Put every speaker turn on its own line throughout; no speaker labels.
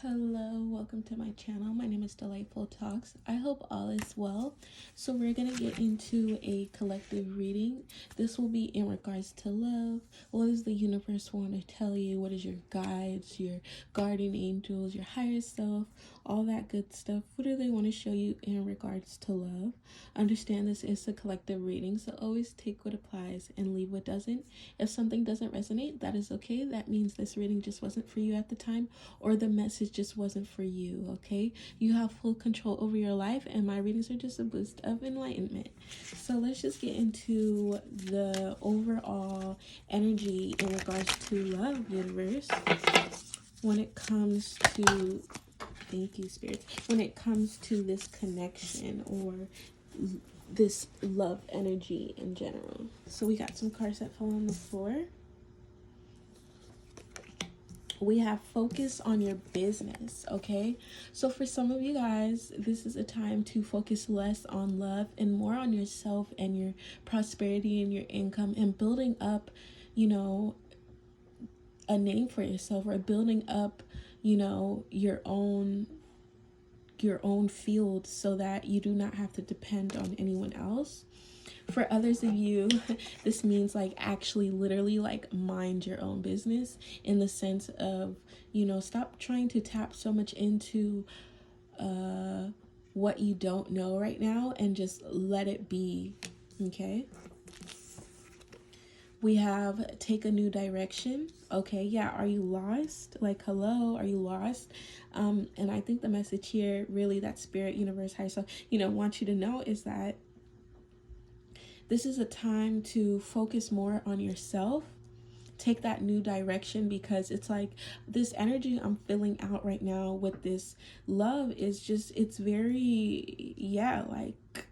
Hello, welcome to my channel. My name is Delightful Talks. I hope all is well. So we're going to get into a collective reading. This will be in regards to love. What does the universe want to tell you? What is your guides, your guardian angels, your higher self, all that good stuff? What do they want to show you in regards to love? Understand this is a collective reading, so always take what applies and leave what doesn't. If something doesn't resonate, that is okay. That means this reading just wasn't for you at the time, or the message just wasn't for you. Okay, you have full control over your life, and my readings are just a boost of enlightenment. So let's just get into the overall energy in regards to love, universe, when it comes to, thank you, spirits, when it comes to this connection or this love energy in general. So we got some cards that fell on the floor. We have focus on your business, okay? So for some of you guys, this is a time to focus less on love and more on yourself and your prosperity and your income, and building up, a name for yourself, or building up, your own field, so that you do not have to depend on anyone else. For others of you, this means like actually literally like mind your own business, in the sense of, stop trying to tap so much into what you don't know right now, and just let it be. Okay, we have take a new direction. Okay, yeah, are you lost? Like, hello, are you lost? And I think the message here, really, that spirit, universe, higher self, want you to know is that this is a time to focus more on yourself. Take that new direction, because it's like this energy I'm feeling out right now with this love is just, it's very, like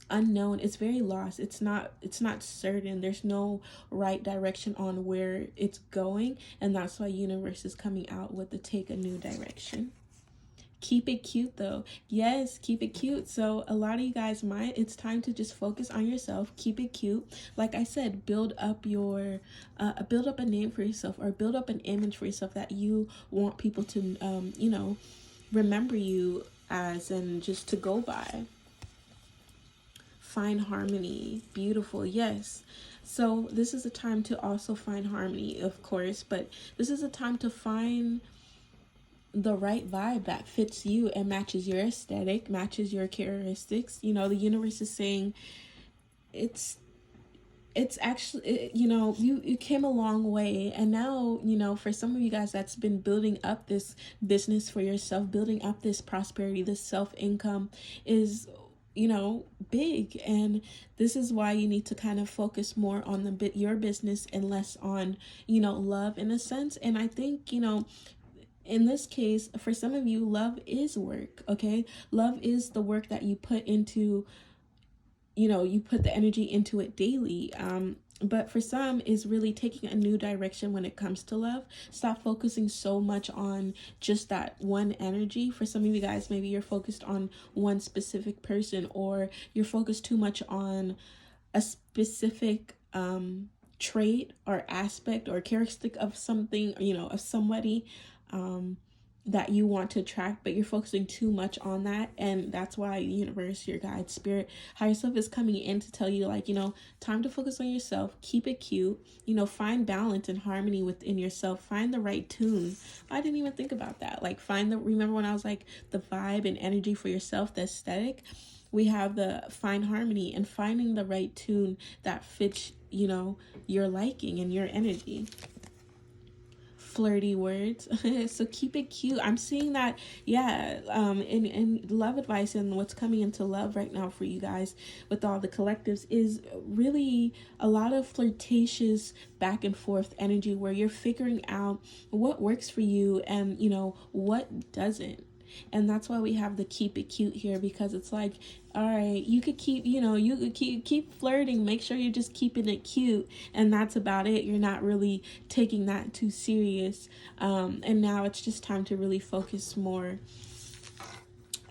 unknown. It's very lost. It's not certain. There's no right direction on where it's going, and that's why universe is coming out with the take a new direction. Keep it cute though. Yes, keep it cute. So a lot of you guys might, it's time to just focus on yourself. Keep it cute. Like I said, build up a name for yourself, or build up an image for yourself that you want people to, remember you as, and just to go by. Find harmony. Beautiful. Yes. So this is a time to also find harmony, of course, but this is a time to find the right vibe that fits you and matches your aesthetic, matches your characteristics. The universe is saying it's actually, you came a long way, and now, for some of you guys that's been building up this business for yourself, building up this prosperity, this self-income is, big, and this is why you need to kind of focus more on your business and less on, love, in a sense. And I think, in this case, for some of you, love is work. Okay, love is the work that you put into, you put the energy into it daily. But for some, is really taking a new direction when it comes to love. Stop focusing so much on just that one energy. For some of you guys, maybe you're focused on one specific person, or you're focused too much on a specific trait or aspect or characteristic of something, of somebody that you want to attract, but you're focusing too much on that. And that's why the universe, your guide, spirit, higher self is coming in to tell you, like, time to focus on yourself. Keep it cute. Find balance and harmony within yourself. Find the right tune. I didn't even think about that. Like, remember when I was like, the vibe and energy for yourself, the aesthetic? We have the find harmony and finding the right tune that fits, your liking and your energy. Flirty words. So keep it cute. I'm seeing that, in love advice, and what's coming into love right now for you guys with all the collectives is really a lot of flirtatious back and forth energy, where you're figuring out what works for you and what doesn't. And that's why we have the keep it cute here, because it's like, all right, you could keep, you could keep flirting. Make sure you're just keeping it cute, and that's about it. You're not really taking that too serious. And now it's just time to really focus more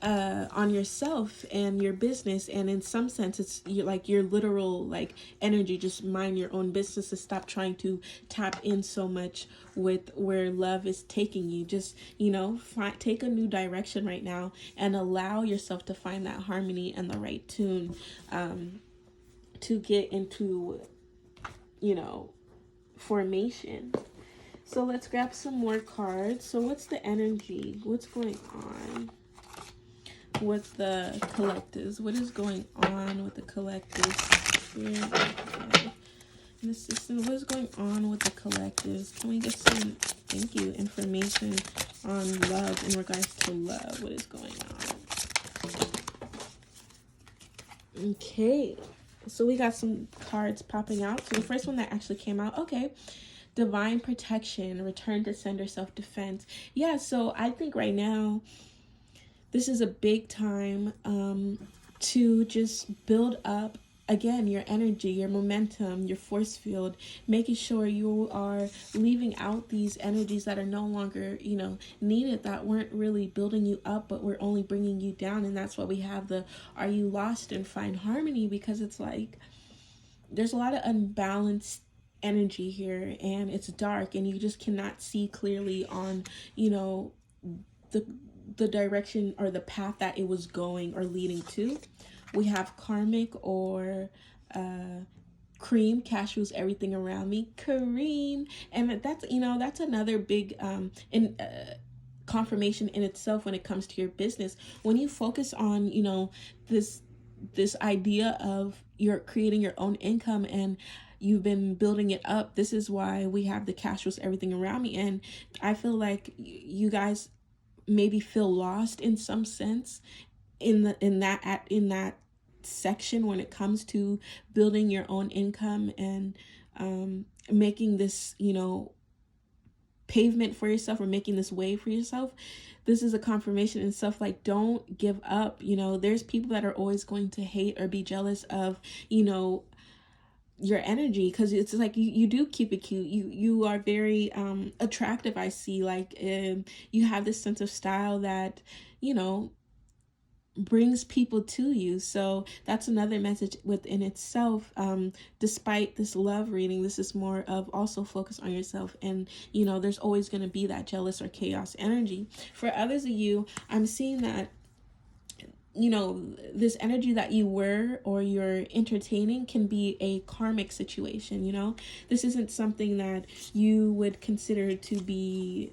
on yourself and your business, and in some sense it's like your literal like energy. Just mind your own business, to stop trying to tap in so much with where love is taking you. Just, take a new direction right now and allow yourself to find that harmony and the right tune, to get into, formation. So let's grab some more cards. So what's the energy? What's going on with the collectives? What is going on with the collectives? Spirit, okay. And assistant, what is going on with the collectives? Can we get some, thank you, information on love, in regards to love? What is going on? Okay, so we got some cards popping out. So the first one that actually came out, okay. Divine protection, return to sender, self-defense. Yeah, so I think right now, this is a big time to just build up, again, your energy, your momentum, your force field, making sure you are leaving out these energies that are no longer, needed, that weren't really building you up, but were only bringing you down. And that's why we have the, are you lost, and find harmony, because it's like, there's a lot of unbalanced energy here, and it's dark, and you just cannot see clearly on, the direction or the path that it was going or leading to. We have karmic, or cream, cashews, everything around me, Kareem. And that's another big confirmation in itself when it comes to your business. When you focus on, this idea of you're creating your own income and you've been building it up, this is why we have the cashews, everything around me. And I feel like you guys maybe feel lost in some sense in that section when it comes to building your own income and making this, pavement for yourself, or making this way for yourself. This is a confirmation and stuff, like, don't give up. There's people that are always going to hate or be jealous of, your energy, because it's like you do keep it cute. You are very attractive. I see, like, you have this sense of style that brings people to you. So that's another message within itself. Despite this love reading, this is more of also focus on yourself, and there's always going to be that jealous or chaos energy. For others of you, I'm seeing that this energy that you were or you're entertaining can be a karmic situation. This isn't something that you would consider to be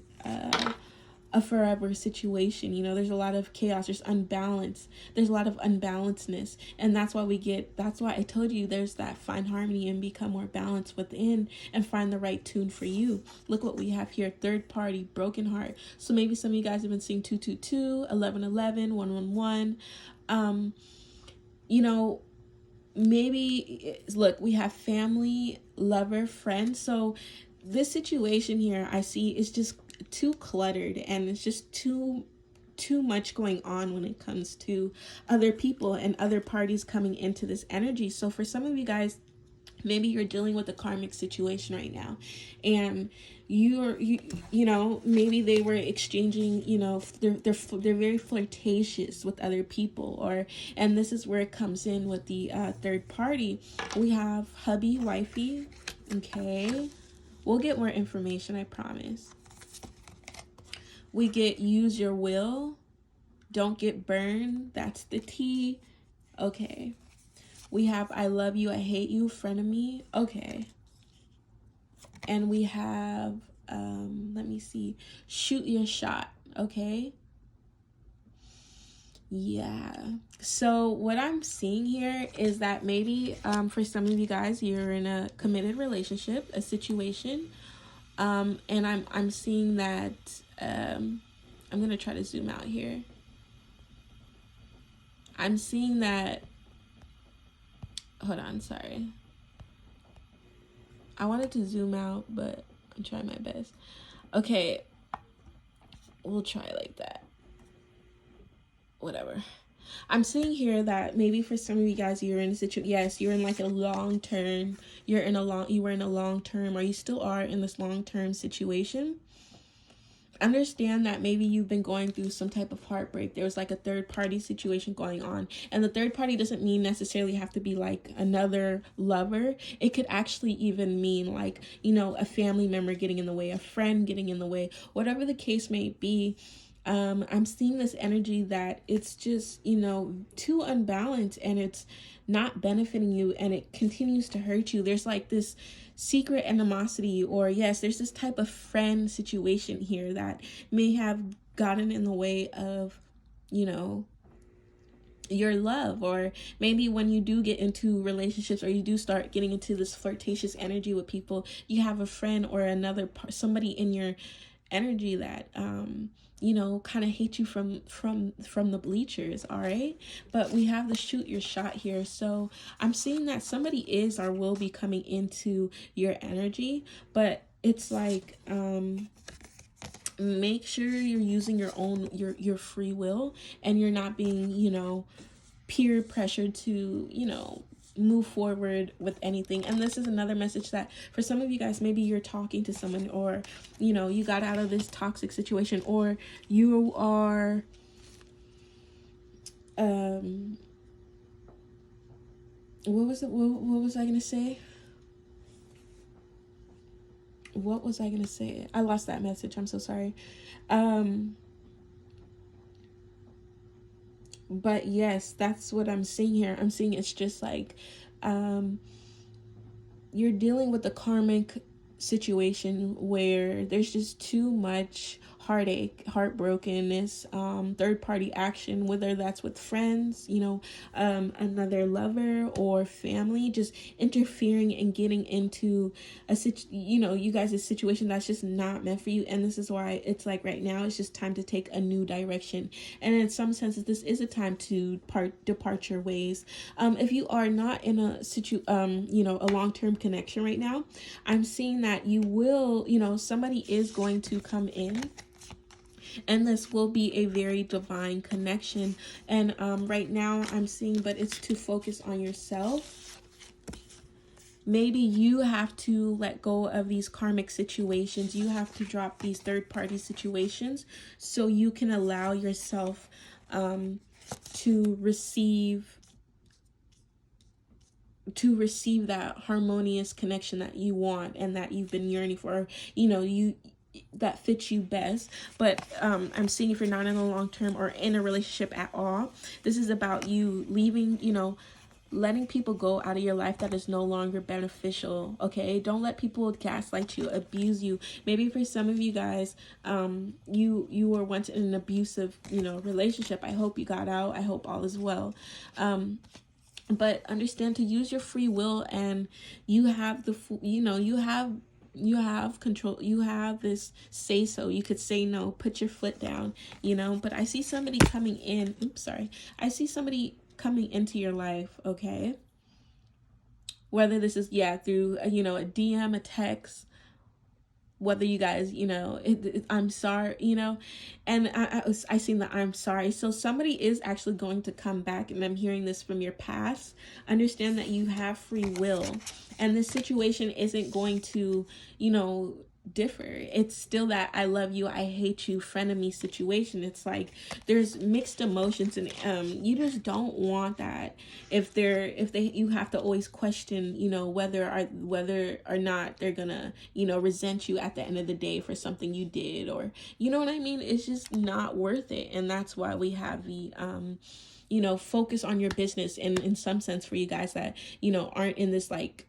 a forever situation. There's a lot of chaos, there's a lot of unbalancedness, and that's why I told you there's that find harmony and become more balanced within and find the right tune for you. Look what we have here, third party, broken heart. So maybe some of you guys have been seeing 222, 1111, 111. Maybe look, we have family, lover, friend. So this situation here I see is just too cluttered, and it's just too much going on when it comes to other people and other parties coming into this energy. So for some of you guys, maybe you're dealing with a karmic situation right now, and maybe they were exchanging, they're very flirtatious with other people, and this is where it comes in with the third party. We have hubby, wifey. Okay, we'll get more information, I promise. We get use your will, don't get burned. That's the T. Okay. We have I love you, I hate you, frenemy. Okay. And we have, let me see, shoot your shot. Okay. Yeah. So what I'm seeing here is that maybe for some of you guys, you're in a committed relationship, a situation. And I'm seeing that, I'm going to try to zoom out here. I'm seeing that, hold on, sorry. I wanted to zoom out, but I'm trying my best. Okay, we'll try like that. Whatever. I'm seeing here that maybe for some of you guys, you're in a situation, yes, you're in like a long term, you were in a long term, or you still are in this long term situation. understand that maybe you've been going through some type of heartbreak. There was like a third party situation going on, and the third party doesn't mean necessarily have to be like another lover. It could actually even mean like, you know, a family member getting in the way, a friend getting in the way, whatever the case may be. I'm seeing this energy that it's just, you know, too unbalanced, and it's not benefiting you, and it continues to hurt you. There's like this secret animosity, or yes, there's this type of friend situation here that may have gotten in the way of, you know, your love. Or maybe when you do get into relationships, or you do start getting into this flirtatious energy with people, you have a friend or another somebody in your energy that you know, kind of hate you from the bleachers. All right, but we have the shoot your shot here. So I'm seeing that somebody is or will be coming into your energy, but it's like make sure you're using your own your free will, and you're not being, you know, peer pressured to, you know, move forward with anything. And this is another message that for some of you guys, maybe you're talking to someone, or, you know, you got out of this toxic situation, or you are what was it, what was I gonna say? What was I gonna say? I lost that message. I'm so sorry. But yes, that's what I'm seeing here. I'm seeing it's just like you're dealing with a karmic situation where there's just too much heartache, heartbrokenness, third party action, whether that's with friends, you know, another lover or family, just interfering and getting into you know, you guys' situation that's just not meant for you. And this is why it's like right now it's just time to take a new direction. And in some senses, this is a time to depart your ways. If you are not in a you know, a long-term connection right now, I'm seeing that you will, you know, somebody is going to come in, and this will be a very divine connection. And right now I'm seeing, but it's to focus on yourself. Maybe you have to let go of these karmic situations. You have to drop these third party situations so you can allow yourself to receive that harmonious connection that you want and that you've been yearning for, you know, that fits you best. But I'm seeing if you're not in a long term or in a relationship at all, this is about you leaving, you know, letting people go out of your life that is no longer beneficial. Okay, don't let people gaslight you, abuse you. Maybe for some of you guys, you were once in an abusive, you know, relationship. I hope you got out. I hope all is well. But understand to use your free will, and you have the, you know, you have control. You have this say so. You could say no, put your foot down, you know. But I see somebody coming in. Oops, sorry. I see somebody coming into your life, okay? Whether this is, yeah, through, you know, a DM, a text, whether you guys, you know, I'm sorry, you know, and I seen that I'm sorry. So somebody is actually going to come back, and I'm hearing this from your past. Understand that you have free will, and this situation isn't going to, you know, differ. It's still that I love you, I hate you, frenemy situation. It's like there's mixed emotions, and you just don't want that. If you have to always question, you know, whether or not they're gonna, you know, resent you at the end of the day for something you did, or, you know what I mean? It's just not worth it. And that's why we have the you know, focus on your business. And in some sense, for you guys that, you know, aren't in this like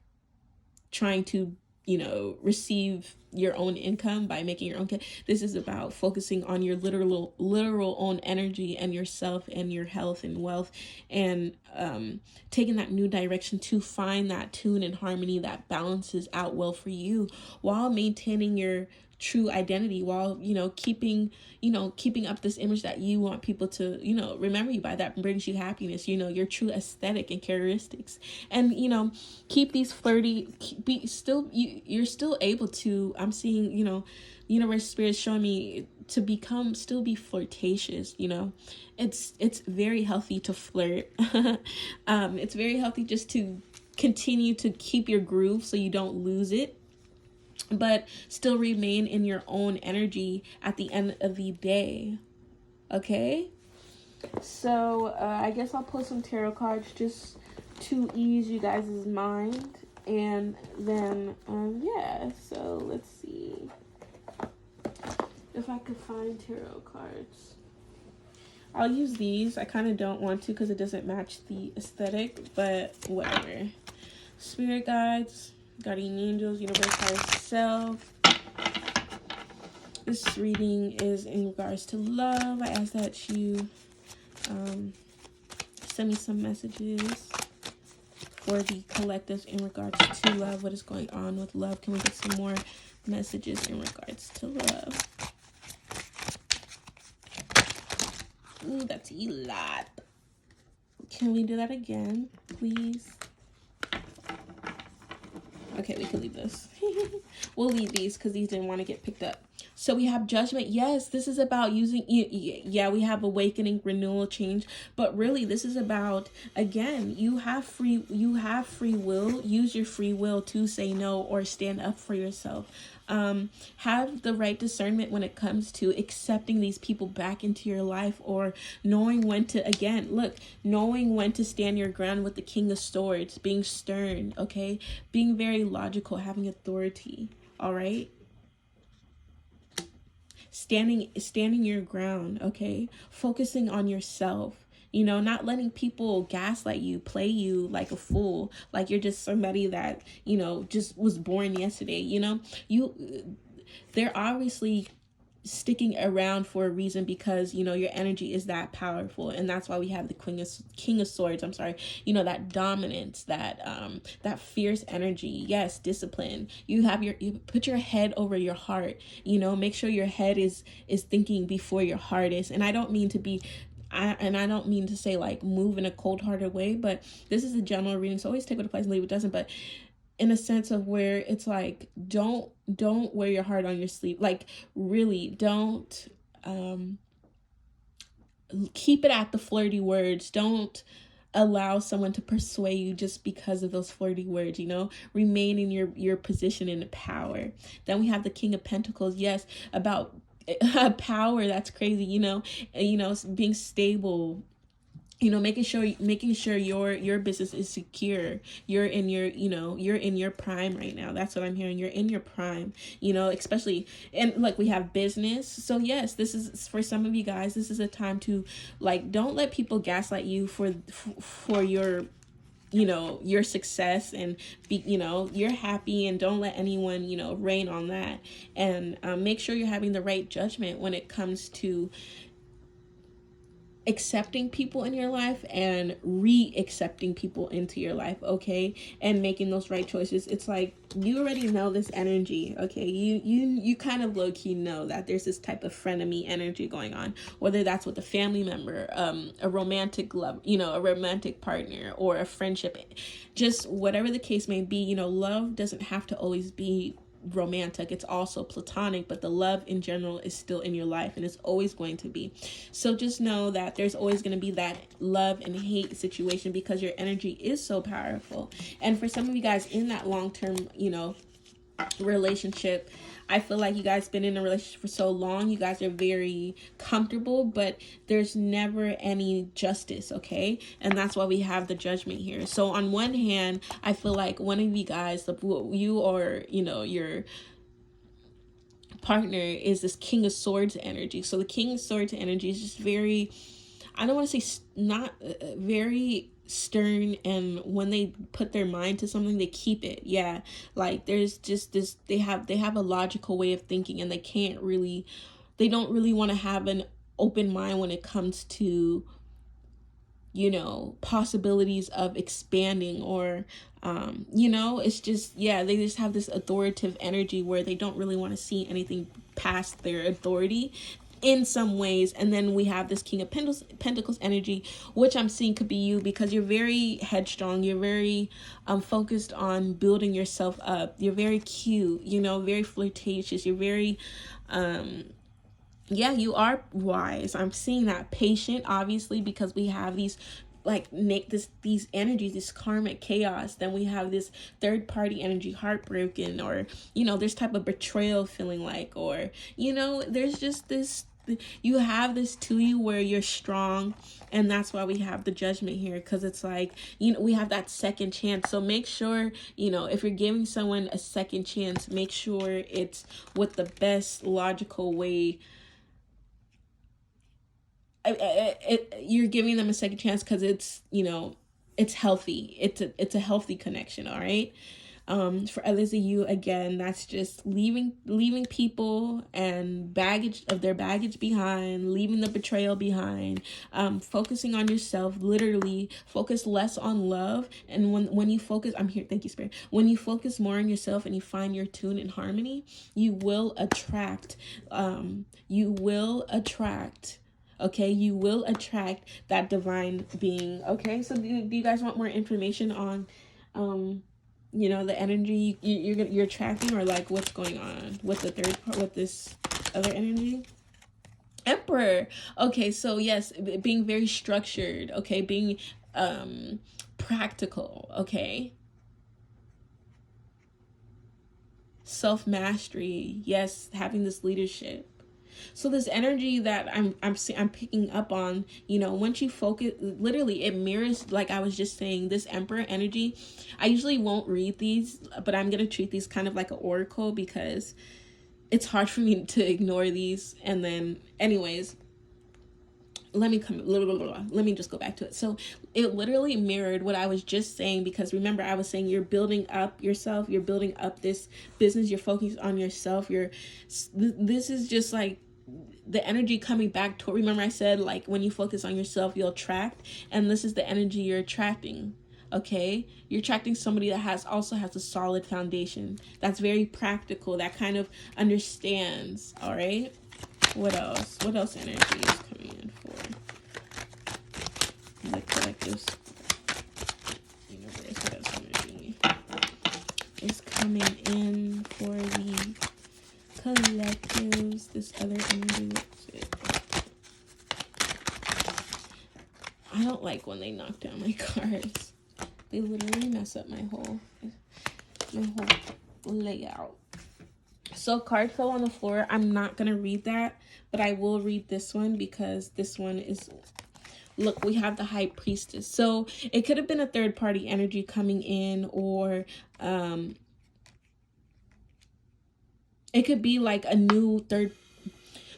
trying to, you know, receive your own income by making your own this is about focusing on your literal own energy and yourself and your health and wealth, and taking that new direction to find that tune and harmony that balances out well for you, while maintaining your true identity, while, you know, keeping up this image that you want people to, you know, remember you by, that brings you happiness, you know, your true aesthetic and characteristics. And, you know, keep these flirty, you're still able to, I'm seeing, you know, universe spirit showing me to still be flirtatious. You know, it's very healthy to flirt. It's very healthy just to continue to keep your groove so you don't lose it. but still remain in your own energy at the end of the day. Okay? So I guess I'll pull some tarot cards just to ease you guys' mind. And then, yeah, so let's see if I could find tarot cards. I'll use these. I kind of don't want to because it doesn't match the aesthetic, but whatever. Spirit guides, guardian angels, universe, higher self. This reading is in regards to love. I ask that you send me some messages for the collective in regards to love. What is going on with love? Can we get some more messages in regards to love? Ooh, that's a lot. Can we do that again, please? Okay, we can leave this. We'll leave these because these didn't want to get picked up. So we have judgment. Yes, this is about using, yeah, we have awakening, renewal, change, but really this is about, again, you have free will. Use your free will to say no or stand up for yourself. Have the right discernment when it comes to accepting these people back into your life, or knowing when to, again, look, knowing when to stand your ground with the King of Swords, being stern, okay, being very logical, having authority, all right? Standing your ground, okay? Focusing on yourself, you know, not letting people gaslight you, play you like a fool, like you're just somebody that, you know, just was born yesterday, you know? They're obviously sticking around for a reason because, you know, your energy is that powerful, and that's why we have the King of Swords, you know, that dominance, that fierce energy. Yes, discipline. You put your head over your heart, you know, make sure your head is thinking before your heart is. And I don't mean to be I don't mean to say like move in a cold-hearted way, but this is a general reading, so always take what applies and leave what doesn't. But in a sense of where it's like, don't wear your heart on your sleeve. Like, really, don't keep it at the flirty words. Don't allow someone to persuade you just because of those flirty words, you know? Remain in your position in power. Then we have the King of Pentacles. Yes, about a power that's crazy, you know, being stable, you know, making sure your business is secure. You're in your prime right now. That's what I'm hearing. You're in your prime, you know, especially, and like we have business. So yes, this is for some of you guys, this is a time to, like, don't let people gaslight you for your, you know, your success, and be, you know, you're happy, and don't let anyone, you know, rain on that. And make sure you're having the right judgment when it comes to accepting people in your life and re-accepting people into your life, okay? And making those right choices. It's like, you already know this energy, okay? You kind of low-key know that there's this type of frenemy energy going on, whether that's with a family member, a romantic love, you know, a romantic partner, or a friendship, just whatever the case may be. You know, love doesn't have to always be romantic. It's also platonic, but the love in general is still in your life, and it's always going to be. So just know that there's always going to be that love and hate situation, because your energy is so powerful. And for some of you guys in that long-term, you know, relationship, I feel like you guys been in a relationship for so long, you guys are very comfortable, but there's never any justice, okay? And that's why we have the judgment here. So on one hand, I feel like one of you guys, you or, you know, your partner is this King of Swords energy. So the King of Swords energy is just very, I don't want to say not very stern, and when they put their mind to something, they keep it. Yeah, like there's just this, they have a logical way of thinking, and they don't really want to have an open mind when it comes to, you know, possibilities of expanding, or you know, it's just, yeah, they just have this authoritative energy where they don't really want to see anything past their authority in some ways. And then we have this King of Pentacles energy, which I'm seeing could be you, because you're very headstrong, you're very focused on building yourself up, you're very cute, you know, very flirtatious, you're very yeah, you are wise. I'm seeing that. Patient, obviously, because we have these like make these energies, this karmic chaos. Then we have this third party energy, heartbroken, or there's type of betrayal feeling like, or there's just this, you have this to you where you're strong. And that's why we have the judgment here, because it's like, we have that second chance. So make sure, if you're giving someone a second chance, make sure it's with the best logical way. You're giving them a second chance because it's it's healthy. It's a healthy connection. All right. For others of you, again, that's just leaving people and their baggage behind, leaving the betrayal behind, focusing on yourself. Literally focus less on love. And when you focus, I'm here, thank you, Spirit. When you focus more on yourself and you find your tune and harmony, you will attract okay, you will attract that divine being. Okay, so do you guys want more information on the energy you're attracting, or like what's going on with the third part, with this other energy? Emperor. Okay, so yes, being very structured, okay, being practical, okay, self-mastery, yes, having this leadership. So this energy that I'm picking up on, once you focus, literally it mirrors, like I was just saying, this Emperor energy. I usually won't read these, but I'm going to treat these kind of like an oracle because it's hard for me to ignore these. And then anyways, let me just go back to it. So it literally mirrored what I was just saying, because remember I was saying you're building up yourself, you're building up this business, you're focused on yourself, this is just like the energy coming back to, remember I said, like, when you focus on yourself, you'll attract, and this is the energy you're attracting. Okay, you're attracting somebody that also has a solid foundation, that's very practical, that kind of understands. All right, what else energy is coming in for the collective universe? What else energy is coming in for the collectives, this other energy? I don't like when they knock down my cards. They literally mess up my whole layout. So card fell on the floor. I'm not gonna read that, but I will read this one, because this one is, look, we have the High Priestess. So it could have been a third party energy coming in, or it could be like a new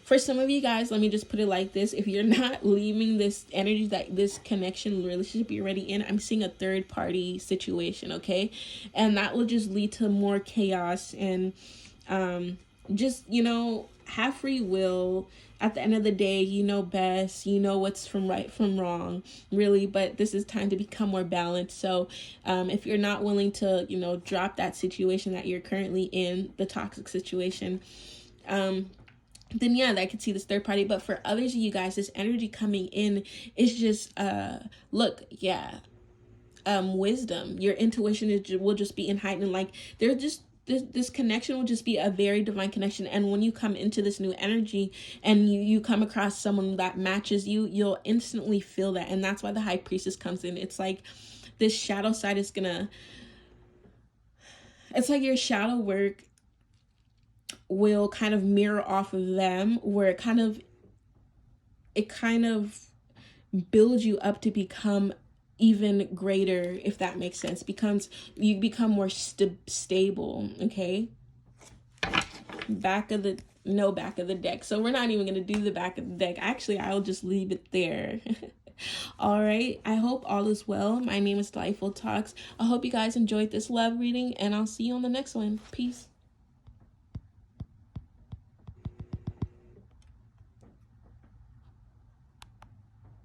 for some of you guys, let me just put it like this. If you're not leaving this energy, that this connection, relationship you're already in, I'm seeing a third party situation, okay? And that will just lead to more chaos, and just, have free will. At the end of the day, you know best, you know what's from right from wrong, really, but this is time to become more balanced. So if you're not willing to, drop that situation that you're currently in, the toxic situation, then yeah, I could see this third party. But for others of you guys, this energy coming in is just wisdom. Your intuition will just be in heightened, like they're just this connection will just be a very divine connection. And when you come into this new energy and you come across someone that matches you, you'll instantly feel that. And that's why the High Priestess comes in. It's like this shadow side is it's like your shadow work will kind of mirror off of them, where it kind of builds you up to become even greater, if that makes sense. You become more stable. Okay, back of the deck. So we're not even going to do the back of the deck. Actually, I'll just leave it there. All right, I hope all is well. My name is Delightful Talks. I hope you guys enjoyed this love reading, and I'll see you on the next one. Peace.